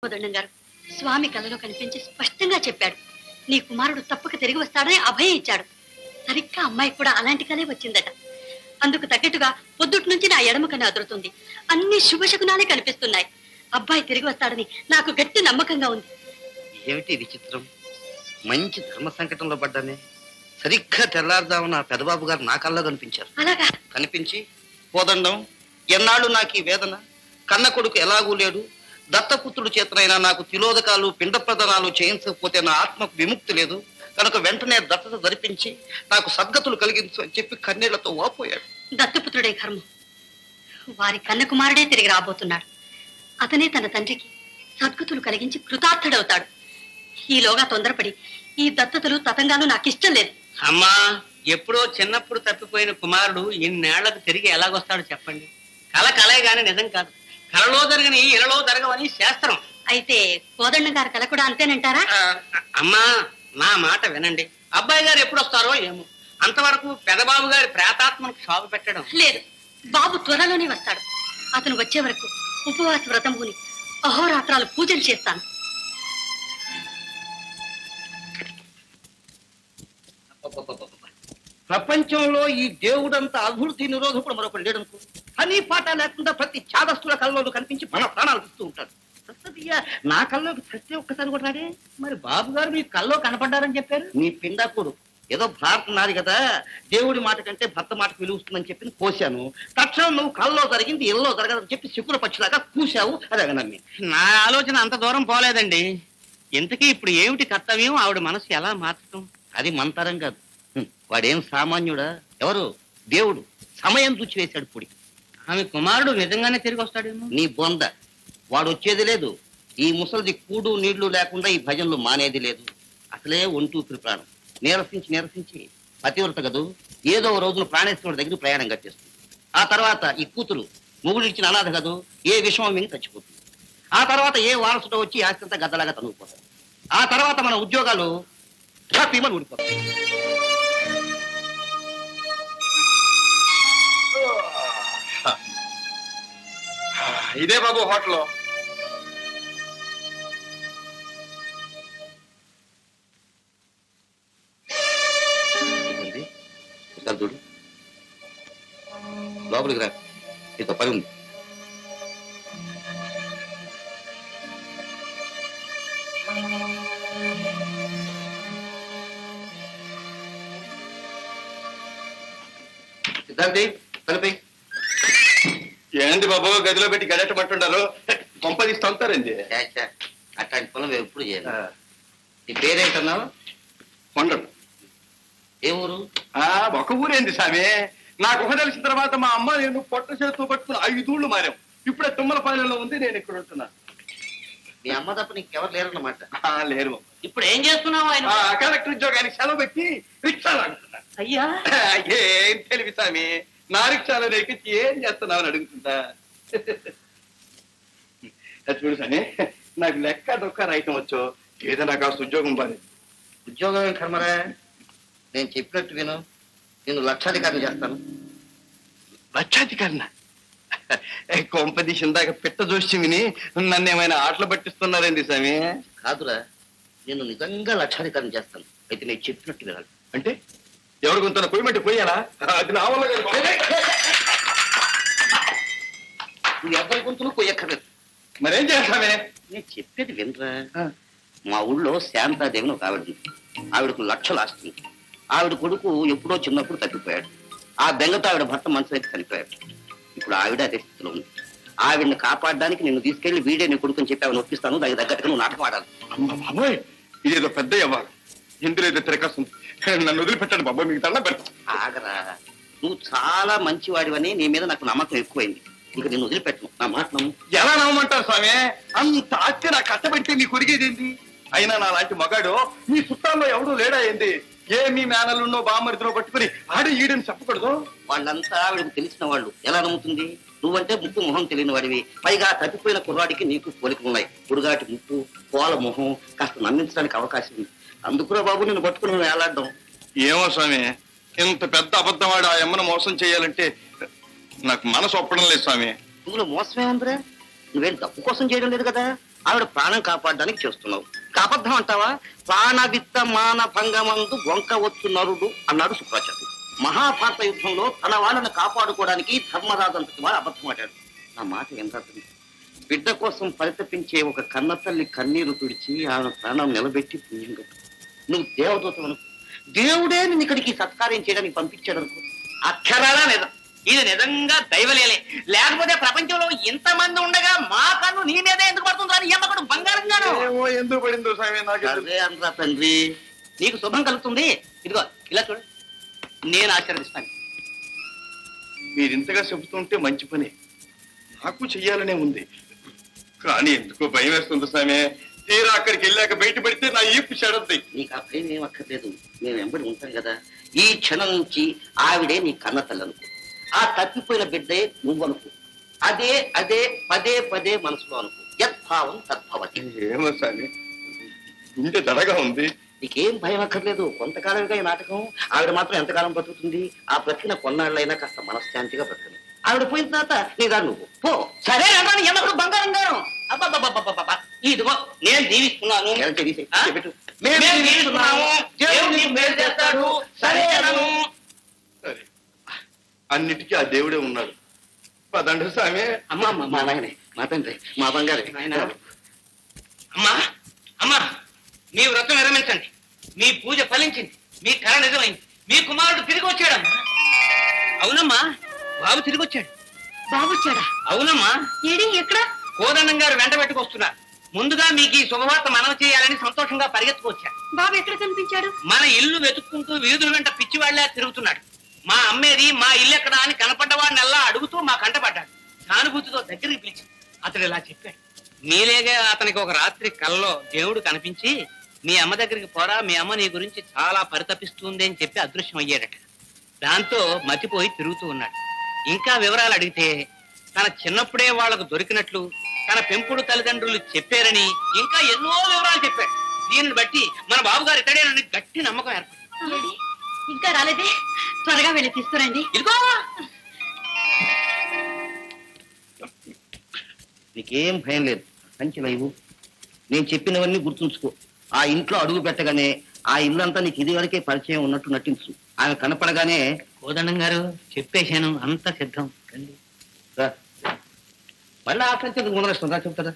కోదండం గారు, స్వామి కలలో కనిపించి స్పష్టంగా చెప్పాడు, నీ కుమారుడు తప్పక తిరిగి వస్తాడని అభయం ఇచ్చాడు. సరిగ్గా అమ్మాయి కూడా అలాంటి కలే వచ్చిందట. అందుకు తగ్గట్టుగా పొద్దుటి నుంచి నా ఎడమ కన్ను అదురుతుంది. అన్ని శుభశకునాలే కనిపిస్తున్నాయి. అబ్బాయి తిరిగి వస్తాడని నాకు గట్టి నమ్మకంగా ఉంది. ఏమిటి విచిత్రం? మంచి ధర్మ సంకటంలో పడ్డానే. సరిగ్గా తెల్లారుదామన్న పెదబాబు గారు నా కల్లో కనిపించారు. అలాగా? కనిపించి, కోదండం, ఎన్నాళ్ళు నాకు ఈ వేదన, కన్న కొడుకు ఎలాగూ లేడు, దత్తపుత్రుడు చేతనైనా నాకు తిలోదకాలు పిండ ప్రదానాలు చేయించకపోతే నా ఆత్మకు విముక్తి లేదు కనుక వెంటనే దత్తత ధరిపించి నాకు సద్గతులు కలిగించు అని చెప్పి కన్నీళ్లతో వాపోయాడు. దత్తపుత్రుడే కర్మ. వారి కన్న కుమారుడే తిరిగి రాబోతున్నాడు. అతనే తన తండ్రికి సద్గతులు కలిగించి కృతార్థుడవుతాడు. ఈలోగా తొందరపడి ఈ దత్తతలు తతంగాలు నాకు ఇష్టం లేదు. అమ్మా, ఎప్పుడో చిన్నప్పుడు తప్పిపోయిన కుమారుడు ఇన్నేళ్లకు తిరిగి ఎలాగొస్తాడో చెప్పండి. కల కలే గాని నిజం కాదు. కలలో జరగని ఇలలో జరగవని శాస్త్రం. అయితే కోదండం గారి కల కూడా అంతేనంటారా? అమ్మా, నా మాట వినండి. అబ్బాయి గారు ఎప్పుడు వస్తారో ఏమో. అంతవరకు పెదబాబు గారి ప్రేతాత్మను క్షోభ పెట్టడం లేదు. బాబు త్వరలోనే వస్తాడు. అతను వచ్చే వరకు ఉపవాస వ్రతం పూని అహోరాత్రాలు పూజలు చేస్తాను. ప్రపంచంలో ఈ దేవుడంత అభివృద్ధి నిరోధకుడు మరొకటి లేడనుకో. అని పాట లేకుండా ప్రతి చాదస్తుల కళ్ళలో కనిపించి మన ప్రాణాలు ఇస్తూ ఉంటాడు. నా కల్లోకి ప్రతి ఒక్కసారి కూడా రాడే. మరి బాబు గారు మీ కల్లో కనపడ్డారని చెప్పారు. నీ పిండాకుడు ఏదో భారత నాది కదా, దేవుడి మాట కంటే భర్త మాటకు విలువస్తుందని చెప్పి కోశాను. తక్షణం నువ్వు కల్లో జరిగింది ఇల్లో జరగదని చెప్పి శకుల పక్షిలాగా కూశావు. అదే నమ్మి నా ఆలోచన అంత దూరం పోలేదండి. ఇంతకీ ఇప్పుడు ఏమిటి కర్తవ్యం? ఆవిడ మనసు ఎలా మార్చడం? అది మంతరం కాదు. వాడేం సామాన్యుడా? ఎవరు? దేవుడు సమయం చూచి వేశాడు పొడి. ఆమె కుమారుడు నిజంగానే తిరిగి వస్తాడేమో. నీ బొంద. వాడు వచ్చేది లేదు. ఈ ముసలిది కూడు నీళ్లు లేకుండా ఈ భజనలు మానేది లేదు. అసలే ఒంటూ ప్రాణం నీరసించి పతివ్రత గదు ఏదో రోజున ప్రాణేశ్వరుడి దగ్గర ప్రయాణం కట్టేస్తుంది. ఆ తర్వాత ఈ కూతురు మొగుడిచ్చిన అనాథ గదు ఏ విషమం మింగి చచ్చిపోతుంది. ఆ తర్వాత ఏ వారసుడు వచ్చి ఆస్తంతా గద్దలాగా తనుగుపోతారు. ఆ తర్వాత మన ఉద్యోగాలు హ్యాపీమని ఊడిపోతాయి. ఇదే బాబు హోటల్. చూడు, లోపలికి రా, నీతో పని ఉంది. సిద్ధాంతి తలపై ఏంది బాబు గదిలో పెట్టి గడటమంటున్నారు? కొంపదీసి తంతారండి. అట్లాంటి పనులు మేము ఎప్పుడు చేయాలి. నీ పేరేంటన్నావు? కొండడు. ఏ ఊరు? ఒక ఊరేంది స్వామి. నాకు ఊహ తెలిసిన తర్వాత మా అమ్మ నేను పొట్ట చేతితో పట్టుకుని 5 ఊళ్ళు మారాం. ఇప్పుడే తుమ్మలపాలెంలో ఉంది, నేను ఇక్కడ ఉంటున్నా. మీ అమ్మ తప్ప నీకెవరు లేరన్నమాట. లేరు. ఇప్పుడు ఏం చేస్తున్నావు? ఆయన కలెక్టర్ ఉద్యోగానికి సెలవు పెట్టి రిక్షా లాగుతున్నా. అయ్యా, ఏం తెలివి స్వామి. నా రిక్షాలో ఎక్కించి ఏం చేస్తున్నావు అని అడుగుతుందా? చూడు స్వామి, నాకు లెక్క దొక్క రాయటం వచ్చు. ఏదైనా కాస్త ఉద్యోగం బాగా. ఉద్యోగం ఏం కర్మరా? నేను చెప్పినట్టు విను, నేను లక్షాధికారిని చేస్తాను. లక్షాధికారిన? కొంపదీసి ఇందాక పిట్ట జోషి విని నన్ను ఏమైనా ఆటలు పట్టిస్తున్నారేంది స్వామి? కాదురా, నేను నిజంగా లక్షాధికారిని చేస్తాను. అయితే నేను చెప్పినట్టు వినాలి. అంటే ఎవరు కొంత పోయమంటే పోయాలా? అది నా వల్ల నువ్వు ఎవరి గొంతులు పోయక్కర్లేదు. మరేం చేస్తామే? నేను చెప్పేది వినరా. మా ఊళ్ళో శాంతాదేవిని ఒక ఆవిడ ఉంది. ఆవిడకు లక్షలు ఆస్తుంది. ఆవిడ కొడుకు ఎప్పుడో చిన్నప్పుడు తప్పిపోయాడు. ఆ బెంగతో ఆవిడ భర్త మనసు అయితే చనిపోయాడు. ఇప్పుడు ఆవిడ అదే స్థితిలో ఉంది. ఆవిడని కాపాడడానికి నిన్ను తీసుకెళ్లి వీడే నీ కొడుకు అని చెప్పి ఆవిడ ఒప్పిస్తాను. దానికి తగ్గట్టుగా నువ్వు నాటకం ఆడాలి. బాబోయ్, ఇదేదో పెద్ద వ్యవహారం. ఇందులో ఏదో తిరగస్తుంది. నన్ను వదిలిపెట్టాను బాబోయ్, మీకు దండం పెడతా. ఆగరా, నువ్వు చాలా మంచివాడివని నీ మీద నాకు నమ్మకం ఎక్కువైంది. ఇక నేను వదిలిపెట్టను. నా మాట నమ్ము. ఎలా నమ్మంటారు స్వామి? అంత ఆస్తి నాకు కట్టబెడితే నీకు ఒరిగేదేంటి? అయినా నా లాంటి మగాడు మీ చుట్టాల్లో ఎవడూ లేడా ఏంది? ఏ మీ మేనలున్నో బామ్మరితో పట్టుకుని ఆడి ఈడని చెప్పకూడదు? వాళ్ళంతా ఆవిడకు తెలిసిన వాళ్ళు. ఎలా నమ్ముతుంది? నువ్వంటే ముక్కు మొహం తెలియని వాడివి. పైగా తప్పిపోయిన కుర్రాడికి నీకు పోలికలు ఉన్నాయి. పురుగాటి ముక్కు, కోల మొహం, కాస్త నమ్మించడానికి అవకాశం ఉంది. అందుకురా బాబు నేను పట్టుకుని వేలాడడం. ఏమో స్వామి, ఇంత పెద్ద అబద్ధవాడు ఆ అమ్మను మోసం చేయాలంటే నాకు మనసు ఒప్పడం లేదు స్వామి. ఇందులో మోసమే ఉందిరా. నువ్వేం తప్పు కోసం చేయడం లేదు కదా. ఆవిడ ప్రాణం కాపాడడానికి చేస్తున్నావు. అబద్ధం అంటావా? ప్రాణవిత్త మాన భంగమందు వంక వచ్చు నరుడు అన్నాడు శుక్రాచార్యుడు. మహాభారత యుద్ధంలో తన వాళ్ళని కాపాడుకోవడానికి ధర్మరాజు అంతటి వాడు అబద్ధం ఆడాడు. నా మాట ఎంత బిడ్డ కోసం పరితపించే ఒక కన్న తల్లి కన్నీరు తుడిచి ఆమె ప్రాణం నిలబెట్టి పుణ్యం కట్టు. నువ్వు దేవదూత అనుకో, దేవుడే నిన్ను ఇక్కడికి సత్కార్యం చేయడానికి పంపించాడు అనుకో. అక్షరాలా నిజం. ఇది నిజంగా దైవలేలే. లేకపోతే ప్రపంచంలో ఇంతమంది ఉండగా మా కన్ను నీ మీద ఎందుకు పడుతుందో అని ఎమ్మకడు బంగారంగాను. ఎందుకు పడిందో స్వామి నాకు అదే అనరా తండ్రి. నీకు శుభం కలుగుతుంది. ఇదిగో ఇలా చూడు, నేను ఆశీర్వదిస్తాను. మీరు ఇంతగా చెబుతుంటే మంచి పని, నాకు చెయ్యాలనే ఉంది. కానీ ఎందుకో భయం వేస్తుంది స్వామి. తీరా అక్కడికి వెళ్ళాక బయట పడితే నా ఈపు చెడద్ది. నీకు ఆ భయం ఏం అక్కర్లేదు, మేము వెంబడి ఉంటాం కదా. ఈ క్షణం నుంచి ఆవిడే నీ కన్న తల్లి అనుకో. ఆ తప్పిపోయిన బిడ్డే నువ్వు అనుకో. అదే అదే పదే పదే మనసులో అనుకో. యద్భావం తద్భవతి. ఏమో స్వామి, గుండె దడగా ఉంది. నీకేం భయం అక్కర్లేదు. కొంతకాలంగా ఈ నాటకం. ఆవిడ మాత్రం ఎంతకాలం బ్రతుకుతుంది? ఆ బ్రతికిన కొన్నాళ్ళైనా కాస్త మనశ్శాంతిగా బ్రతకని. ఆవిడ పోయిన తర్వాత నీ దారి నువ్వు పో. సరే అన్నాను, ఎమ్మకడు బంగారం గాను. అబ్బబ్బబ్బబ్బబ్బబ్బ. ఇదిగో నేను దీవిస్తున్నాను. మేము దీవిస్తున్నాము. దేవుడు నీకు మేలు చేస్తాడు. సరే అన్నాను. సరే, అన్నిటికీ ఆ దేవుడే ఉన్నాడు. పదండి స్వామి. అమ్మా మా నాయనే, మా తండ్రి, మా బంగారే. అమ్మా అమ్మా, మీ వ్రతం విరమించండి. మీ పూజ ఫలించింది. మీ కళ నిజమైంది. మీ కుమారుడు తిరిగి వచ్చాడమ్మా. అవునమ్మా, బాబు తిరిగి వచ్చాడు. బాబు వచ్చాడా? అవునమ్మా. ఏడి ఎక్కడ? కోదండం గారు వెంట పెట్టుకొస్తున్నారు. ముందుగా మీకు ఈ శుభవార్త మనవి చేయాలని సంతోషంగా పరిగెత్తుకొచ్చాడు. బాబు ఎక్కడ కనిపించాడు? మన ఇల్లు వెతుక్కుంటూ వీధుల వెంట పిచ్చివాళ్లే తిరుగుతున్నాడు. మా అమ్మేది, మా ఇల్లు ఎక్కడా అని కనపడ్డవాడినల్లా అడుగుతూ మా కంటపడ్డాడు. సానుభూతితో దగ్గరికి పిలిచి అతడు ఇలా చెప్పాడు. మీలేగా అతనికి ఒక రాత్రి కల్లో దేవుడు కనిపించి మీ అమ్మ దగ్గరికి పోరా, మీ అమ్మ నీ గురించి చాలా పరితపిస్తుంది అని చెప్పి అదృశ్యం అయ్యాడట. దాంతో మతిపోయి తిరుగుతూ ఉన్నాడు. ఇంకా వివరాలు అడిగితే తన చిన్నప్పుడే వాళ్లకు దొరికినట్లు తన పెంపుడు తల్లిదండ్రులు చెప్పారని ఇంకా ఎన్నో వివరాలు చెప్పాడు. దీనిని బట్టి మన బాబు గారు ఇతడేనని గట్టి నమ్మకం ఏర్పడింది. ఇంకా రాలేదే? త్వరగా వెళ్ళి తీసుకురండి. ఇదిగో నీకేం భయం లేదు. సంచి వైవు, నేను చెప్పినవన్నీ గుర్తుంచుకో. ఆ ఇంట్లో అడుగు పెట్టగానే ఆ ఇల్లంతా నీకు ఇది వరకే పరిచయం ఉన్నట్టు నటించు. ఆమె కనపడగానే కోదండం గారు చెప్పేశాను, అంత సిద్ధం. రా. మళ్ళీ ఆ సంచి ముందరస్తుంది రా, చెప్తారా?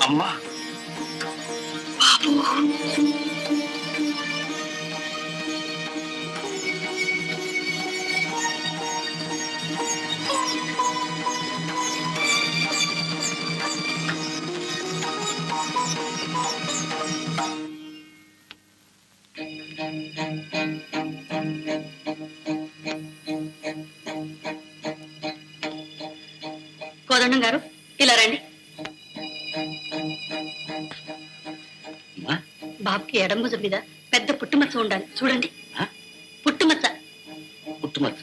అమ్మా, కోదండం గారు ఇలా రండి. బాబుకి ఎడం భుజం మీద పెద్ద పుట్టుమచ్చ ఉండాలి, చూడండి. పుట్టుమచ్చ. పుట్టుమచ్చ?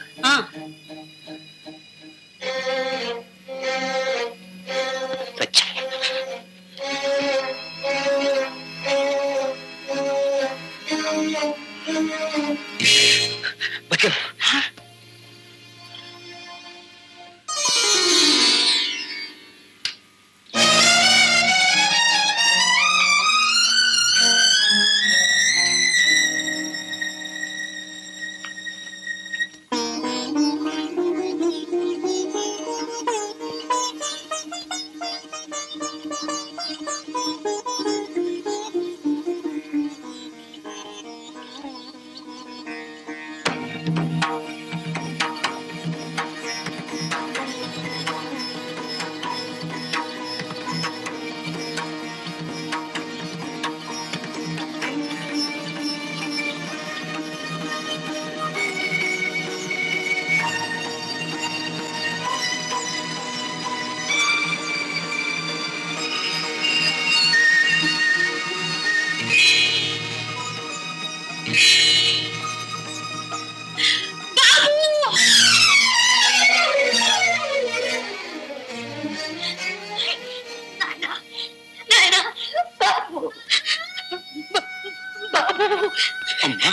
అమ్మా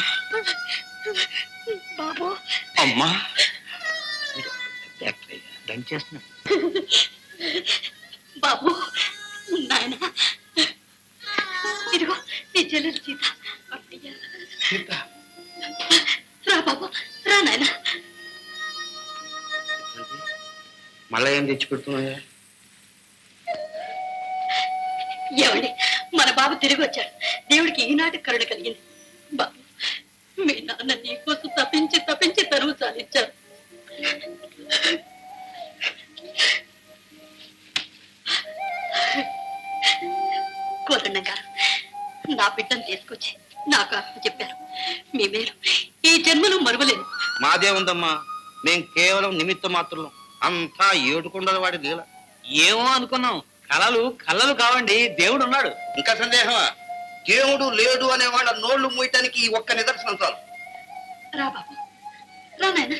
బాబు అమ్మా దంచేస్తున్నా బాబు నాయన ఇదిగో నీ చెల్లెలు సీత అన్నయ్య. రా బాబు రా నాయన. మళ్ళా ఏం తెచ్చి పెడుతున్నాయా? ఏమండి మన బాబు తిరిగి వచ్చాడు. దేవుడికి ఈనాటి కరుణ కలిగింది. బాబు మీ నాన్న నీకోసం తప్పించి తప్పించి తరువు చాలిచ్చారు. కోరన్న గారు నా బిడ్డను తీసుకొచ్చి నాకు అప్పు చెప్పారు. మీ మేలు ఈ జన్మలో మరువలేదు. మాదే ఉందమ్మా, మేం కేవలం నిమిత్త మాత్రం. అంతా ఏడుకొండల వాడి లీల. ఏమో అనుకున్నాం, కలలు కావండి, దేవుడు ఉన్నాడు. ఇంకా సందేహమా? దేవుడు లేడు అనే వాళ్ళ నోళ్లు మూయటానికి ఈ ఒక్క నిదర్శనం చాలు. రా బాబు రా నాయన.